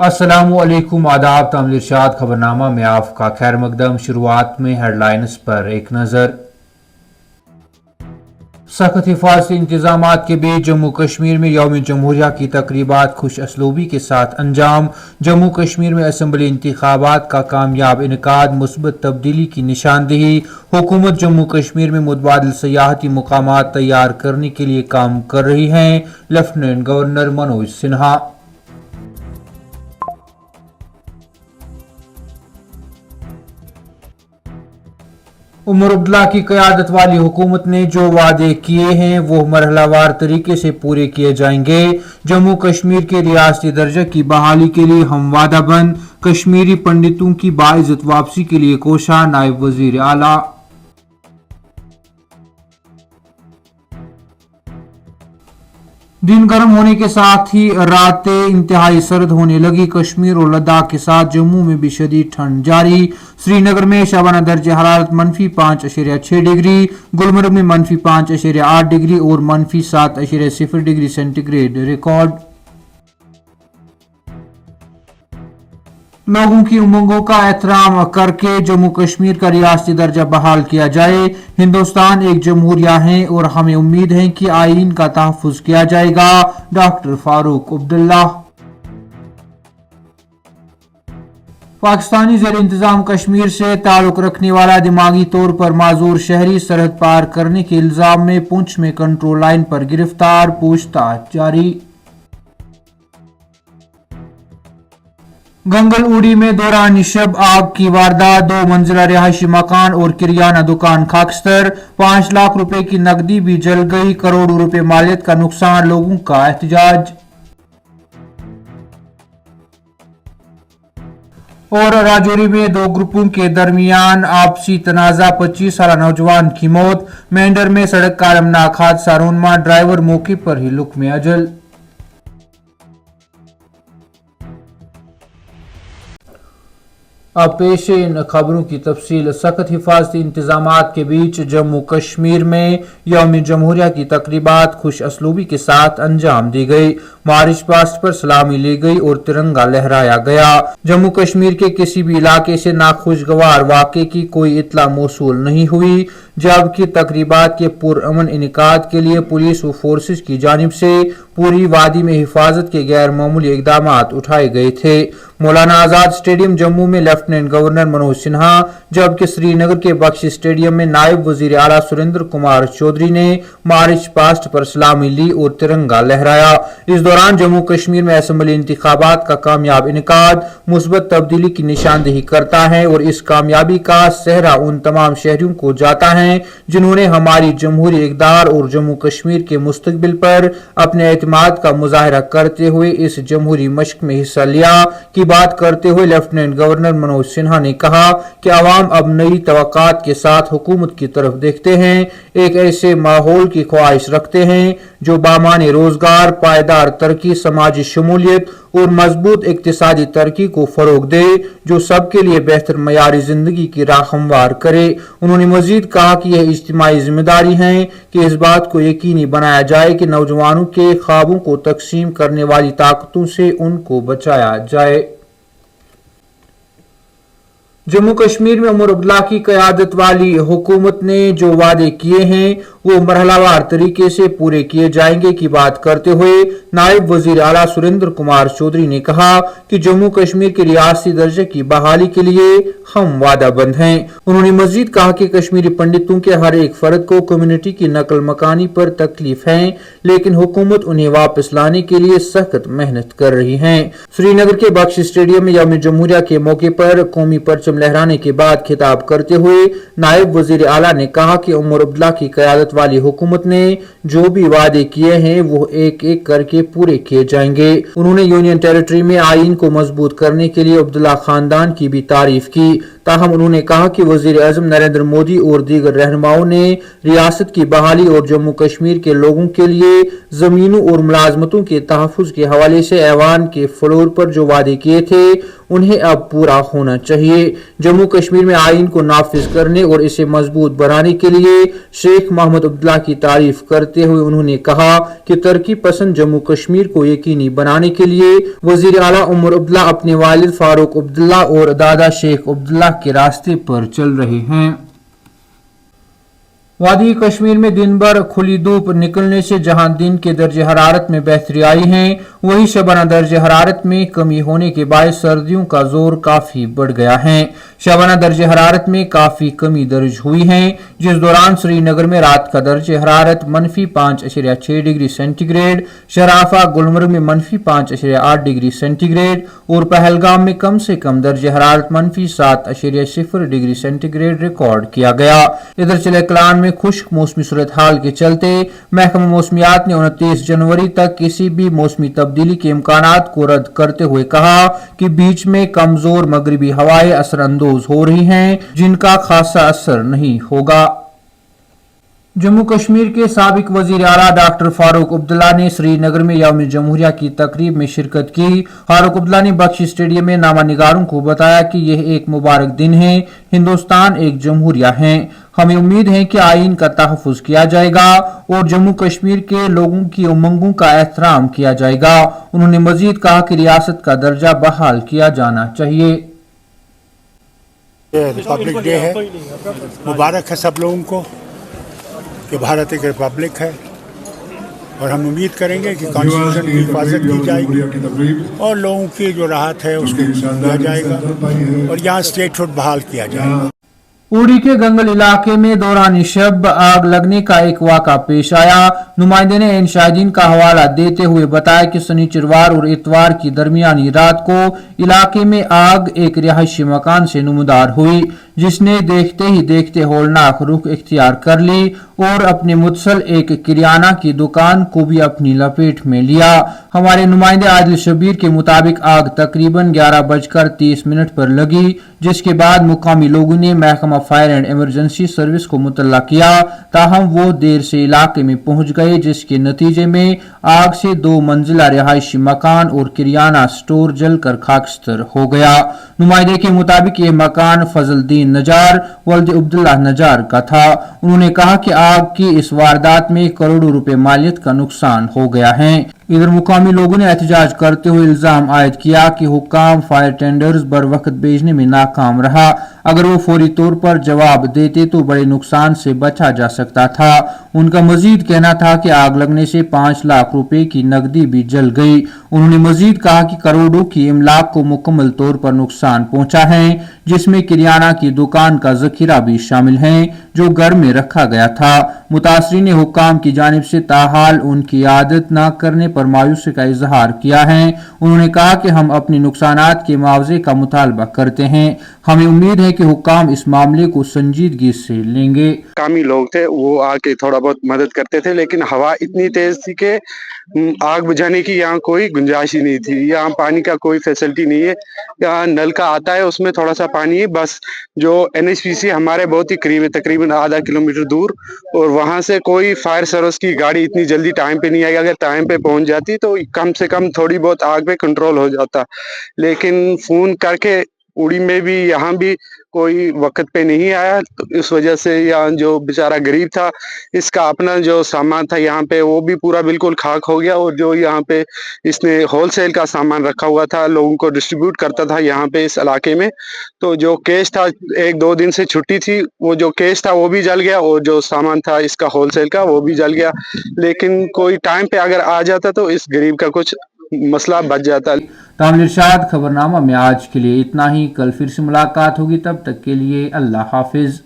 अस्सलामुअलैकुम आदाब तामिल इरशाद खबरनामा में आपका खैर मकदम। शुरुआत में हेडलाइंस पर एक नज़र। सख्त हिफाजती इंतजामात के बीच जम्मू कश्मीर में यौम जमहूरिया की तकरीबात खुश असलूबी के साथ अंजाम। जम्मू कश्मीर में असम्बली इंतखाबात का कामयाब इनकाद मुस्बत तब्दीली की निशानदेही। हुकूमत जम्मू कश्मीर में मुतबादिल सयाहती मुकामात तैयार करने के लिए काम कर रही है। Lieutenant governor Manoj Sinha. उमर अब्दुल्ला की क़यादत वाली हुकूमत ने जो वादे किए हैं वो मरहलावार तरीके से पूरे किए जाएंगे। जम्मू कश्मीर के रियासती दर्जे की बहाली के लिए हम वादाबंद। कश्मीरी पंडितों की बाइज्जत वापसी के लिए कोशा नायब वजीर आला। दिन गर्म होने के साथ ही रातें इंतहाई सर्द होने लगी। कश्मीर और लद्दाख के साथ जम्मू में भी शदीद ठंड जारी। श्रीनगर में शबाना दर्ज हरारत -5.6 डिग्री, गुलमर्ग में -5.8 डिग्री और -7.0 डिग्री सेंटीग्रेड रिकॉर्ड। लोगों की उमंगों का एहतराम करके जम्मू कश्मीर का रियासती दर्जा बहाल किया जाए। हिंदुस्तान एक जमहूरिया है और हमें उम्मीद है कि आईन का तहफ़्फ़ुज़ किया जाएगा। डॉक्टर फारूक अब्दुल्ला। पाकिस्तानी ज़ेर इंतज़ाम कश्मीर से ताल्लुक़ रखने वाला दिमागी तौर पर माजूर शहरी सरहद पार करने के इल्ज़ाम में पुंछ में कंट्रोल लाइन पर गिरफ्तार, पूछताछ जारी। गंगल उड़ी में दौरान शब आग की वारदात, 2 मंजिला रिहायशी मकान और किरियाना दुकान खाकस्तर। 5 लाख रुपए की नकदी भी जल गई, करोड़ों रुपए मालियत का नुकसान, लोगों का एहतजाज। और राजौरी में 2 ग्रुपों के दरमियान आपसी तनाजा, 25 साल नौजवान की मौत। मेंढर में सड़क का अलमनाक हादसा, रोनमा ड्राइवर मौके पर ही लुक्मे अजल। अब पेश इन खबरों की तफसील। सख्त हिफाजती इंतजामात के बीच जम्मू कश्मीर में यौम जमहूरिया की तकरीबात खुश असलूबी के साथ अंजाम दी गई। मार्च पास्ट पर सलामी ली गई और तिरंगा लहराया गया। जम्मू कश्मीर के किसी भी इलाके से नाखुशगवार वाक़े की कोई इत्तला मौसूल नहीं हुई, जबकि तकरीबात के पुरअमन इनेकाद के लिए पुलिस व फोर्सेज की जानिब से पूरी वादी में हिफाजत के गैर मामूली इकदाम उठाए गए थे। मौलाना आजाद स्टेडियम जम्मू में लेफ्टिनेंट गवर्नर मनोज सिन्हा, जबकि श्रीनगर के बख्शी स्टेडियम में नायब वजीर आला सुरेंद्र कुमार चौधरी ने मार्च पास्ट पर सलामी ली और तिरंगा लहराया। इस दौरान जम्मू कश्मीर में असम्बली इंतखाबात का कामयाब इनेकाद मुस्बत तब्दीली की निशानदेही करता है और इस कामयाबी का सेहरा उन तमाम शहरियों को जाता है जिन्होंने हमारी जमहूरी इक़दार और जम्मू कश्मीर के मुस्तकबिल पर अपने एतमाद का मुजाहरा करते हुए इस जमहूरी मशक में हिस्सा लिया की बात करते हुए लेफ्टिनेंट गवर्नर मनोज सिन्हा ने कहा कि अवाम अब नई तवक्कात के साथ हुकूमत की तरफ देखते हैं, एक ऐसे माहौल की ख्वाहिश रखते हैं जो बामाने रोजगार, पायदार तरक्की, समाजी शमूलियत और मजबूत इक्तिसादी तरक्की को फरोग दे, जो सबके लिए बेहतर मयारी जिंदगी की राह हमवार करे। उन्होंने मजीद कहा कि यह इज्तिमाई जिम्मेदारी है कि इस बात को यकीनी बनाया जाए कि नौजवानों के ख्वाबों को तकसीम करने वाली ताकतों से उनको बचाया जाए। जम्मू कश्मीर में उमर अब्दुल्ला की क़यादत वाली हुकूमत ने जो वादे किए हैं वो मरहलावार तरीके से पूरे किए जाएंगे की बात करते हुए नायब वजीर आला सुरेंद्र कुमार चौधरी ने कहा कि जम्मू कश्मीर के रियासती दर्जे की बहाली के लिए हम वादाबंद हैं। उन्होंने मजीद कहा कि कश्मीरी पंडितों के हर एक फर्द को कम्युनिटी की नकल मकानी पर तकलीफ है, लेकिन हुकूमत उन्हें वापस लाने के लिए सख्त मेहनत कर रही है। श्रीनगर के बख्शी स्टेडियम में यौम जमहूरिया के मौके पर कौमी परचम लहराने के बाद खिताब करते हुए नायब वजीर आला ने कहा कि उमर अब्दुल्ला की क़यादत वाली हुकूमत ने जो भी वादे किए हैं वो एक एक करके पूरे किए जाएंगे। उन्होंने यूनियन टेरिटरी में आईन को मजबूत करने के लिए अब्दुल्ला खानदान की भी तारीफ की। ताहम उन्होंने कहा कि वजीर आजम नरेंद्र मोदी और दीगर रहनुमाओं ने रियासत की बहाली और जम्मू कश्मीर के लोगों के लिए जमीनों और मुलाजमतों के तहफ़्फ़ुज़ के हवाले से ऐवान के फ्लोर पर जो वादे किए थे उन्हें अब पूरा होना चाहिए। जम्मू कश्मीर में आइन को नाफिज करने और इसे मजबूत बनाने के लिए शेख मोहम्मद अब्दुल्ला की तारीफ करते हुए उन्होंने कहा कि तरक्की पसंद जम्मू कश्मीर को यकीनी बनाने के लिए वजीर आला उमर अब्दुल्ला अपने वालिद फारूक अब्दुल्ला और दादा शेख अब्दुल्ला के रास्ते पर चल रहे हैं। वादी कश्मीर में दिन भर खुली धूप निकलने से जहां दिन के दर्जे हरारत में बेहतरी आई है, वहीं शबाना दर्जे हरारत में कमी होने के बायस सर्दियों का जोर काफी बढ़ गया है। शबाना दर्जे हरारत में काफी कमी दर्ज हुई है, जिस दौरान श्रीनगर में रात का दर्जे हरारत -5.6 डिग्री सेंटीग्रेड, शराफा गुलमर्ग में -5.8 डिग्री सेंटीग्रेड और पहलगाम में कम से कम दर्जे हरारत -7.0 डिग्री सेंटीग्रेड रिकॉर्ड किया गया। इधर चिलकलान में खुश्क मौसमी सूरत हाल के चलते महकमा मौसमियात ने 29 जनवरी तक किसी भी मौसमी तब्दीली के इम्कानात को रद्द करते हुए कहा कि बीच में कमजोर मगरिबी हवाएं असरअंदोज हो रही हैं, जिनका खासा असर नहीं होगा। जम्मू कश्मीर के साबिक वजीर आला डॉक्टर फारूक अब्दुल्ला ने श्रीनगर में यौम जमहूरिया की तकरीब में शिरकत की। फारूक अब्दुल्ला ने बख्शी स्टेडियम में नामा निगारों को बताया कि यह एक मुबारक दिन है, हिंदुस्तान एक जमहूरिया है, हमें उम्मीद है कि आइन का तहफ़्फ़ुज़ किया जाएगा और जम्मू कश्मीर के लोगों की उमंगों का एहतराम किया जाएगा। उन्होंने मजीद कहा कि रियासत का दर्जा बहाल किया जाना चाहिए। रिपब्लिक डे है, मुबारक है सब लोगों को कि भारत एक रिपब्लिक है और हम उम्मीद करेंगे कि कॉन्स्टिट्यूशन की हिफाजत की जाएगी और लोगों की जो राहत है उसको दिया जाएगा और यहाँ स्टेटहुड बहाल किया जाएगा। उड़ी के गंगल इलाके में दौरान शब आग लगने का एक वाक़ा पेश आया। नुमाइंदे ने इन शाहिदीन का हवाला देते हुए बताया कि शनिचरवार और इतवार की दरमियानी रात को इलाके में आग एक रिहायशी मकान से नुमदार हुई, जिसने देखते ही देखते होलनाक रुख इख्तियार कर ली और अपने मुतसल एक किराना की दुकान को भी अपनी लपेट में लिया। हमारे नुमाइंदे आदिल शबीर के मुताबिक आग तकरीबन 11:30 पर लगी, जिसके बाद मुकामी लोगों ने महकमा फायर एंड इमरजेंसी सर्विस को मुतल्ला किया, ताहम वो देर से इलाके में पहुंच गए, जिसके नतीजे में आग से 2 मंजिला रिहायशी मकान और किराना स्टोर जलकर खाकस्तर हो गया। नुमाइंदे के मुताबिक ये मकान फजलदीन नजार वल्द अब्दुल्ला नजार का था। उन्होंने कहा कि आग की इस वारदात में करोड़ों रुपए मालियत का नुकसान हो गया है। इधर मुकामी लोगों ने एहतजाज करते हुए इल्जाम आयद किया कि हुक्काम फायर टेंडर्स बर वक्त भेजने में नाकाम रहा। अगर वो फौरी तौर पर जवाब देते तो बड़े नुकसान से बचा जा सकता था। उनका मजीद कहना था कि आग लगने से 5 लाख रुपए की नकदी भी जल गई। उन्होंने मजीद कहा कि करोड़ों की इमलाक को मुकम्मल तौर पर नुकसान पहुंचा है, जिसमें किराना की दुकान का जखीरा भी शामिल है जो घर में रखा गया था। मुतासरीन ने हुक्काम की जानिब से ताहाल उनकी आदत न करने पर मायूसी का इजहार किया है। उन्होंने कहा कि हम अपने नुकसानात के मुआवजे का मुतालबा करते हैं। हमें उम्मीद है कि हुक्काम इस मामले को संजीदगी से लेंगे। कामी लोग थे, वो आके थोड़ा बहुत मदद करते थे, लेकिन हवा इतनी तेज थी कि आग बुझाने की यहाँ कोई गुंजाइश ही नहीं थी। यहाँ पानी का कोई फैसिलिटी नहीं है, यहाँ नल का आता है उसमें थोड़ा सा पानी है बस। जो NHPC हमारे बहुत ही करीब है, तकरीबन आधा किलोमीटर दूर, और वहाँ से कोई फायर सर्विस की गाड़ी इतनी जल्दी टाइम पे नहीं आई। अगर टाइम पे पहुँच जाती तो कम से कम थोड़ी बहुत आग पे कंट्रोल हो जाता, लेकिन फोन करके उड़ी में भी यहाँ भी कोई वक्त पे नहीं आया। तो इस वजह से यहाँ जो बेचारा गरीब था, इसका अपना जो सामान था यहाँ पे वो भी पूरा बिल्कुल खाक हो गया। और जो यहाँ पे इसने होलसेल का सामान रखा हुआ था, लोगों को डिस्ट्रीब्यूट करता था यहाँ पे इस इलाके में, तो जो केस था 1-2 दिन से छुट्टी थी, वो जो केस था वो भी जल गया और जो सामान था इसका होलसेल का वो भी जल गया। लेकिन कोई टाइम पे अगर आ जाता तो इस गरीब का कुछ मसला बच जाता। तामिल इरशाद खबरनामा में आज के लिए इतना ही। कल फिर से मुलाकात होगी, तब तक के लिए अल्लाह हाफिज।